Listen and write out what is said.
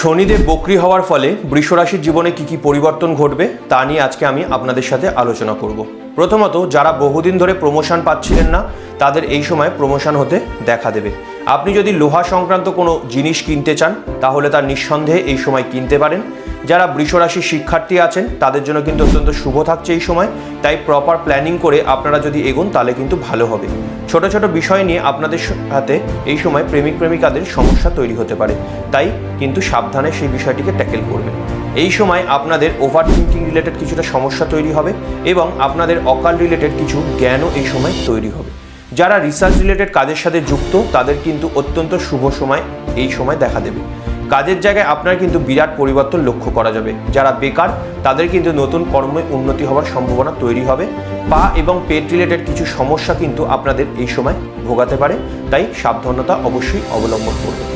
শনিদেব বক্রী হওয়ার ফলে বৃষ রাশির জীবনে কি পরিবর্তন ঘটবে তা নিয়ে আজকে আমি আপনাদের সাথে আলোচনা করব। প্রথমত, যারা বহুদিন ধরে প্রমোশন পাচ্ছিলেন না তাদের এই সময় প্রমোশন হতে দেখা দেবে। আপনি যদি লোহা সংক্রান্ত কোনো জিনিস কিনতে চান তাহলে তার নিঃসন্দেহে এই সময় কিনতে পারেন। যারা বৃষ রাশির শিক্ষার্থী আছেন তাদের জন্য কিন্তু অত্যন্ত শুভ থাকছে এই সময়, তাই প্রপার প্ল্যানিং করে আপনারা যদি এগোন তাহলে কিন্তু ভালো হবে। ছোট ছোট বিষয় নিয়ে আপনাদের সাথে এই সময় প্রেমিক প্রেমিকাদের সমস্যা তৈরি হতে পারে, তাই কিন্তু সাবধানে সেই বিষয়টিকে ট্যাকেল করবেন। এই সময় আপনাদের ওভার থিঙ্কিং রিলেটেড কিছুটা সমস্যা তৈরি হবে এবং আপনাদের অকাল রিলেটেড কিছু জ্ঞানও এই সময় তৈরি হবে। যারা রিসার্চ রিলেটেড কাজের সাথে যুক্ত তাদের কিন্তু অত্যন্ত শুভ সময় এই সময় দেখা দেবে। কাজের জায়গায় আপনার কিন্তু বিরাট পরিবর্তন লক্ষ্য করা যাবে। যারা বেকার তাদের কিন্তু নতুন কর্মে উন্নতি হওয়ার সম্ভাবনা তৈরি হবে। পা এবং পেট রিলেটেড কিছু সমস্যা কিন্তু আপনাদের এই সময় ভোগাতে পারে, তাই সাবধানতা অবশ্যই অবলম্বন করবে।